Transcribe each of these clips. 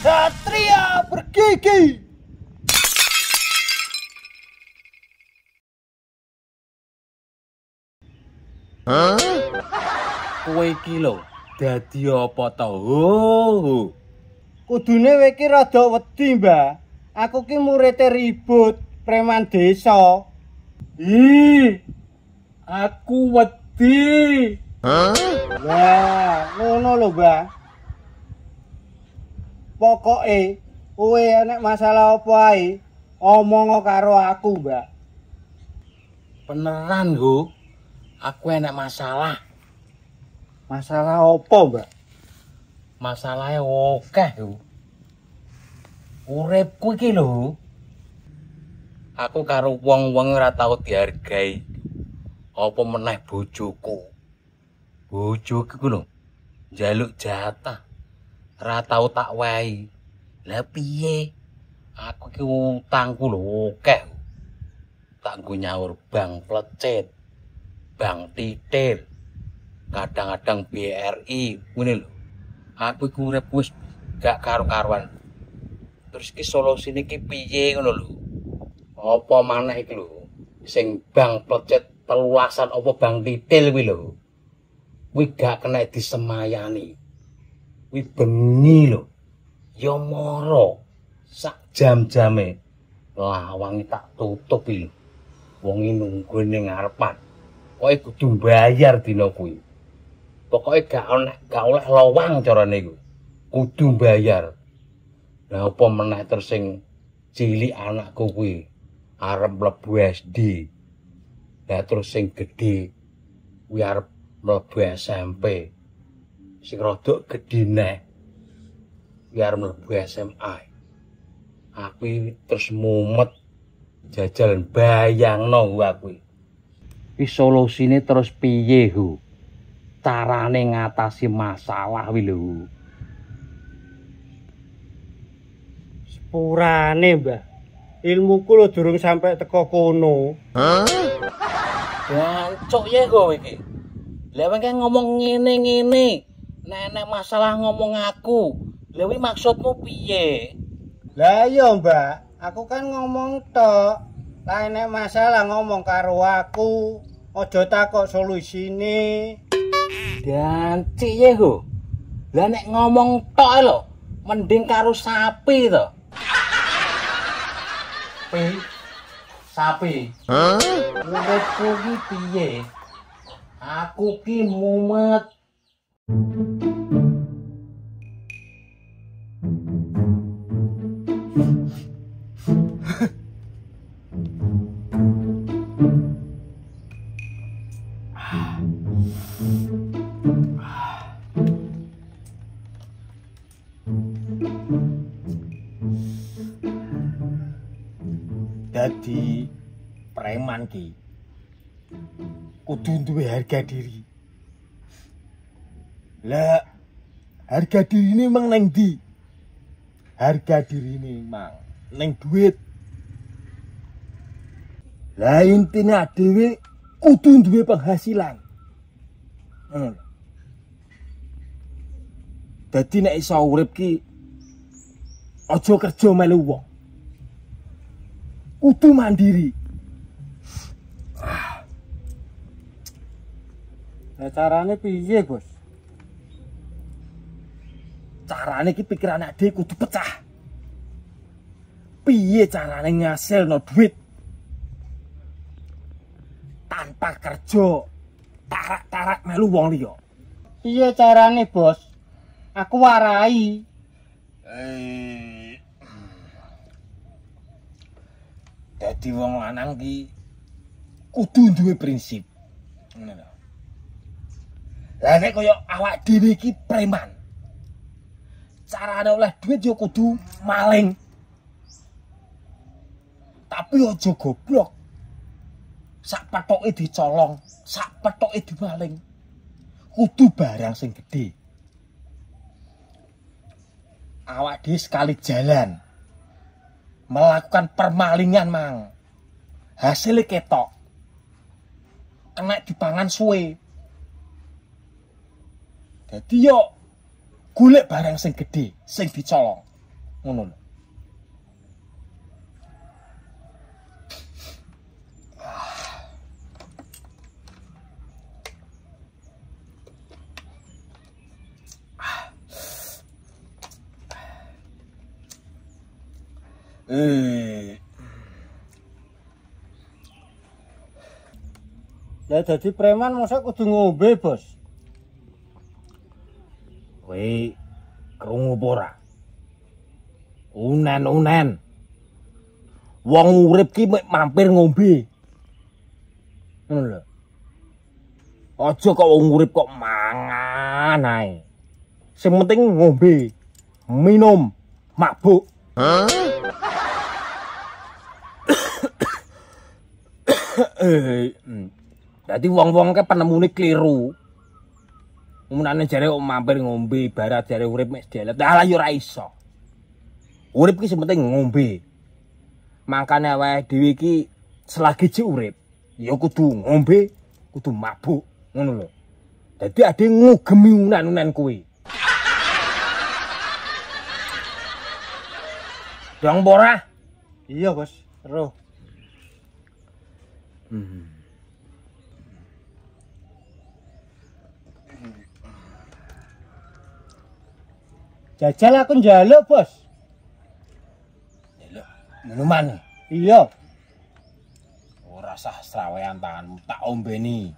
Satria bergigi. Kowe iki lho, dadi apa to? Oh. Kudune kowe iki rada wedi, Mbah. Aku ki muridé ribut preman desa. Ih. Aku wedi. Lah, ngono lho, Mbah. Pokoke kowe nek masalah apa ae omong karo aku, Mbak. Beneran, Go. Aku enak masalah. Masalah apa, Mbak? Masalahe akeh, Go. Uripku iki lho. Aku karo wong-wong ora tau dihargai. Apa meneh bojoku. Bojoku ku lho. Njaluk jatah. Ora tau tak wehi. Lah piye? Aku iki utangku lho akeh. Tak nggo nyaur bank plecet. Bank titir. Kadang-kadang BRI ngene lho. Aku iku urip wis gak karo-karuan. Terus iki solusine iki piye ngono lho. Apa maneh iki lho sing bank plecet teluasan apa bank titil kuwi lho. Kuwi gak kena disemayani. Kuwi bengi lho. Ya mara sak jam-jame lawange tak tutup iki lho. Wong nunggu ning ngarepan. Kowe kudu bayar dina kuwi. Pokoke gak oleh lowang carane iku. Kudu bayar. Lah apa meneh terus sing cilik anakku kuwi arep mlebu SD. Lah terus sing gedhe kuwi arep mlebu SMP. Sing rodok gedhe neh kuwi arep mlebu SMA. Aku terus mumet jajal bayangno aku. Iki solusine terus piye, Hu? Carane ngatasi masalah kuwi lho. Sepurane, Mbah. Ilmuku lho durung sampe teko kono. Jancuk ya kowe iki. Lah wong ngomong ngene-ngene. Nek masalah ngomong aku. Lha kuwi maksudmu piye? Lah iya, Mbak. Aku kan ngomong tok. Lah nek masalah ngomong karo aku. Aja takok solusine. Ganti ya, Go. Lah nek ngomong tok lho, mending karo sapi to. Sapi. Uripku ki piye? Aku ki mumet. Dadi preman ki kudu duwe harga diri. Lah harga dirine mang nang ndi? Harga dirine mang ning duit. Lah intine dhewe kudu duwe penghasilan. Dadi nek iso urip ki aja kerja melu wong. Kudu mandiri. Lah carane piye, Bos? Carane iki pikiran anak dhewe kudu pecah. Piye carane ngasilno duit? Tanpa kerja, tarak-tarak melu wong liya. Piye carane, Bos? Aku warai. Dadi wong lanang ki kudu duwe prinsip. Ngono lho. Lah nek kaya awak dhewe iki preman. Carane oleh duit yo kudu maling. Tapi aja goblok. Sak pethoke dicolong, sak pethoke dimaling. Kudu barang sing gedhe. Awak dhewe sekali jalan melakukan permalingan, Mang. hasilnya ketok. Kena dipangan suwe. Dadi yo golek barang sing gedhe, sing dicolong. Ngono lho. Lah dadi preman mosok kudu ngombe, Bos. Kowe krungu apa ora? Unen. Wong urip ki mek mampir ngombe. Ngono lho. Aja kok wong urip kok mangan ae. Sing penting ngombe, minum, mabuk. Dadi wong-wong ke penemune kliru. Umunane jare kok mampir ngombe ibarat jare urip mek sedelet. Lah yo ora iso. Urip ki sing penting ngombe. Mangkane awake dhewe iki selagi jek urip, ya kudu ngombe, kudu mabuk, ngono lho. Dadi ade ngugemi unan-unan kuwi. Dong ora? Iya, Bos. Roh. Jajal aku njaluk, Bos. Lho, minuman. Iya. Ora sah srawean tanganmu tak ombeni.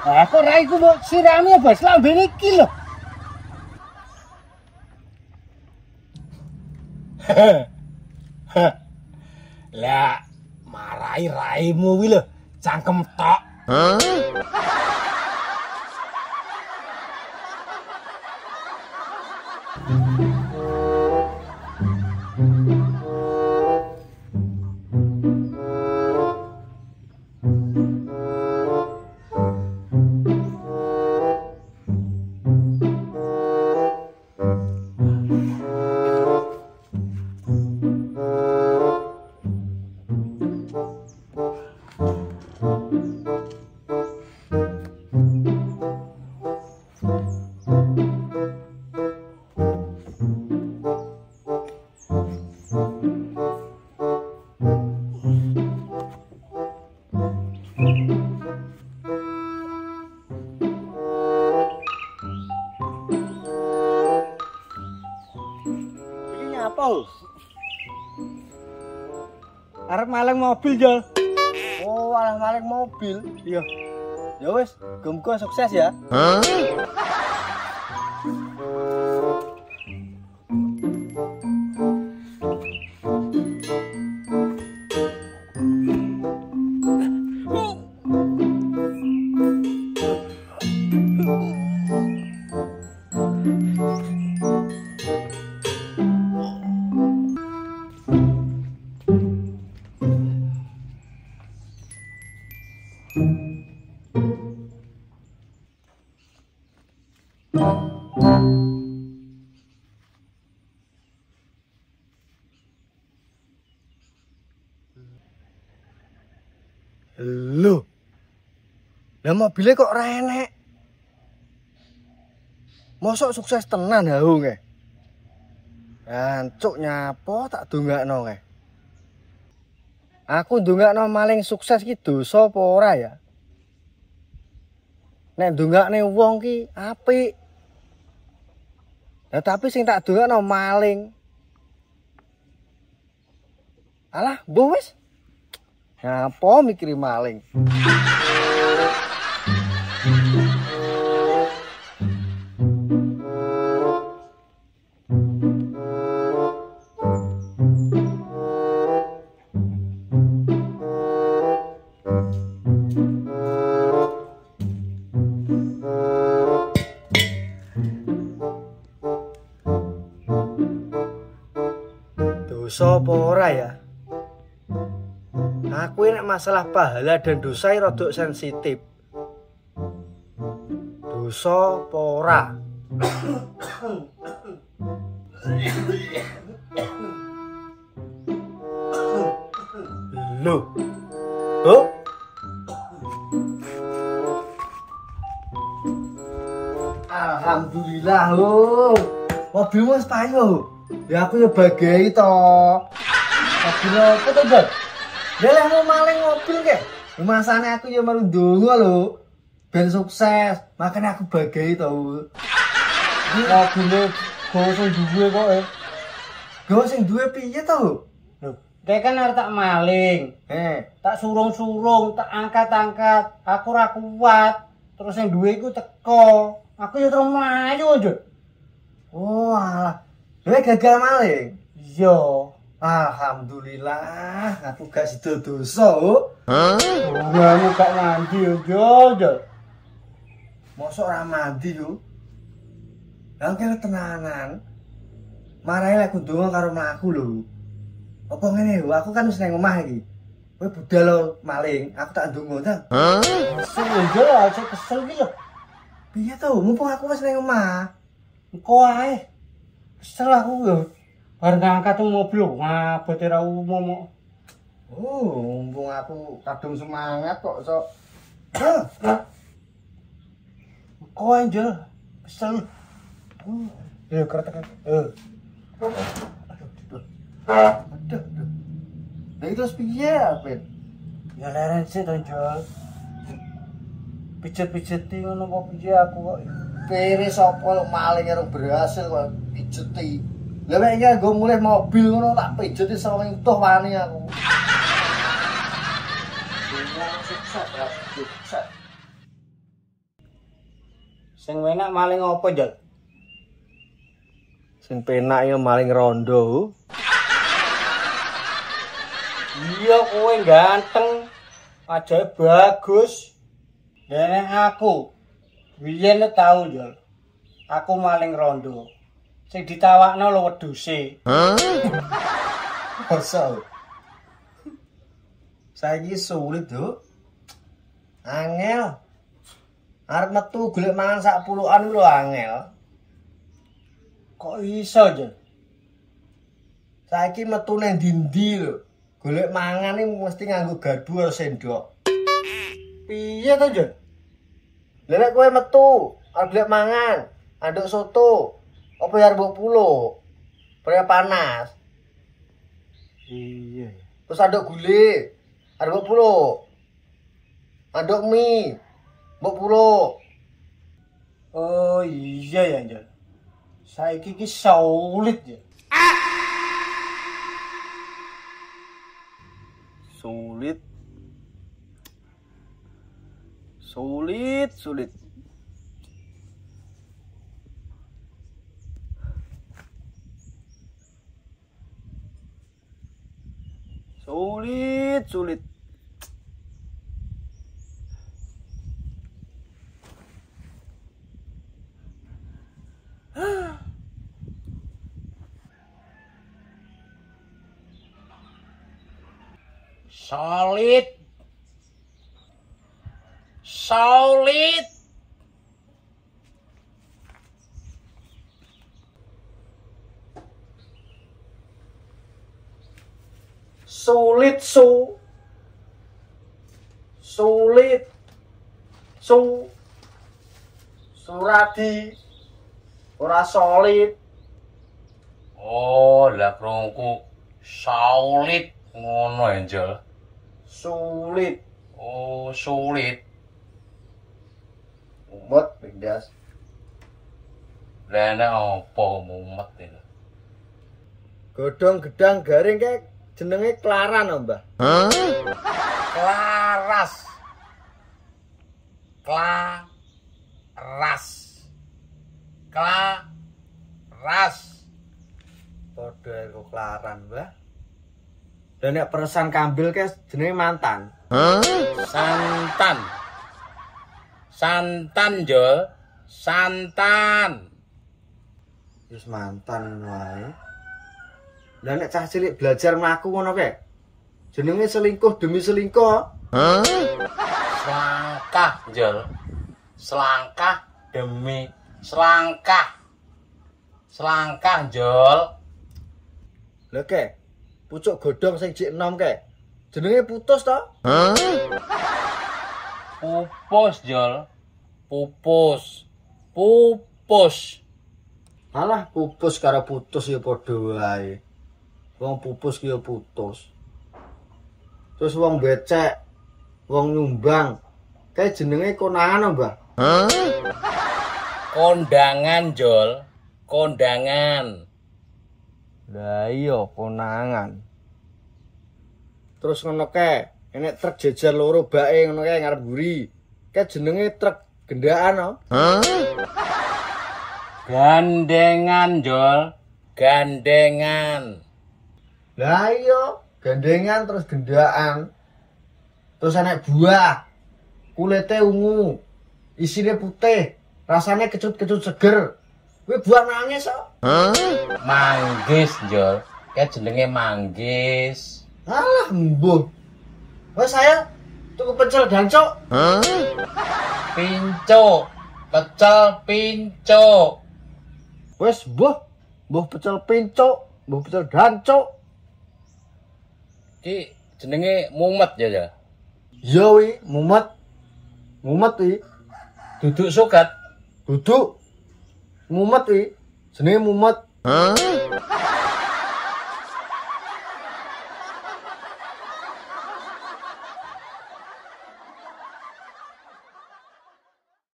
Aku ora iku mbok sirame, Bos. Lambene iki lho. Lah, marai raimu kuwi lho, cangkem tok. Arep maling mobil, Jol. Oh, alah maling mobil. Iya. Ya wis, muga sukses ya. Lho. Lah mobilnya kok ora enek. Mosok sukses tenan haung e. Ancuk nyapo tak dongakno e. Aku ndongakno maling sukses ki dosa apa ora ya? Nek ndongakne wong ki apik. Lah tapi sing tak dongakno maling. Alah, mbuh wis. Ngapa mikiri maling? Dosa apa ora ya? Aku nek masalah pahala dan dosa rodok sensitif. dosa apa ora? Lho. Oh? Alhamdulillah, oh. Mobilmu wis payu. Ya aku ya bagai to. Mobil apa to, Jal? Ya lek mau maling mobil ke. Masane aku ya melu ndonga lho. Ben sukses. Makanya aku bagai to. Mobilnya gue sing duwe kok Gue sing duwe piye to? Loh, dia kan harus tak maling. Tak surung-surung, tak angkat-angkat. Aku ra kuat. Terus yang duwe iku teko. Aku ya terus mlayu aja. Oh, alah. Lha gagal maling. Iya. Alhamdulillah, aku gak sida dosa. Kamu gak mandi aja. Mosok ora mandi yo. Lah kene tenanan. Marahi aku ndonga karo mlaku lho. Apa ngene yo, aku kan wis nang omah iki. Kowe budal lo maling, aku tak ndonga ta. Kesel aja, aku kesel iki lho. Piye to, mumpung aku wis nang omah. Engko ae. Kesel aku yo. Bar ngangkat mobil ngabot ora umum. Oh, mumpung aku kadung semangat kok sok. Engko aja. Kesel. Ya kretek. Aduh. Lah terus piye, Apit? Ya leren sih to, Jol. Pijet-pijeti ngono kok piye aku kok. Pere sapa lo maling karo berhasil kok pijeti. Lah nek iki nggo mulih mobil ngono tak pijeti sawing utuh wani aku. Sukses. Sing enak maling apa, Jol? Sing penak ya maling rondo. Iya kowe ganteng. Wajahnya bagus. Dene aku. Biyen tau, Jol. Aku maling rondo. Sing ditawakno lho wedhuse. Masa. Saiki sulit, Duk. Angel. Arep metu golek mangan sak puluhan lho angel. Kok iso, Jol? Saiki metu nang ndi lho. Golek mangan iki mesti nganggo garpu karo sendok. Piye to, Jol? Lah nek kowe metu arep golek mangan, anduk soto, apa ya arep pulo? Pria panas. Iya. Terus anduk gule, arep pulo. Anduk mie, mbok pulo. Oh iya ya, Jol. Saiki ki sulit ya. Sulit. Sulit. Solid. Suradi. Ora solid. Oh, lah krungku solid ngono Angel. Sulit. Oh, sulit. Umet pindas. Lah nek apa mumet iki? Godhong gedang garing kae jenenge klaran, Mbah. Klaras. Padha karo klaran, Mbah. Lah nek peresan kambil kae jenenge mantan. Santan, Jol. Santan. Wis mantan wae. Lah nek cah cilik belajar mlaku ngono kae. Jenenge selingkuh demi selingkuh. Selangkah, Jol. Selangkah demi selangkah. Selangkah, Jol. Lha ke, pucuk godhong sing jek enom ke. Jenenge putus to? Pupus, Jol. Pupus. Pupus. Alah pupus karo putus ya padha wae. Wong pupus ki ya putus. Terus wong becek, wong nyumbang, kae jenenge konangan, Mbah. Kondangan, Jol. Kondangan. Lah iya konangan. Terus ngono kae, enek truk jejer loro bae ngono kae ngarep mburi. Kae jenenge truk gendaan no. Gandengan, Jol. Gandengan. Lah iya, gandengan terus gendaan. Terus enek buah. Kulite ungu. Isine putih. Rasane kecut-kecut seger. Kuwi buah nangis kok. Manggis, Jol. Kayak jenenge manggis. Alah mbuh. Wes saya tuku pecel dancuk. Pinco. Pecel pinco. Wes mbuh pecel pincuk, mbuh pecel dancuk. Ki jenenge mumet ya. Iya wi, mumet. Mumet wi. Duduk suket. Duduk. Mumet wi. Jenenge mumet.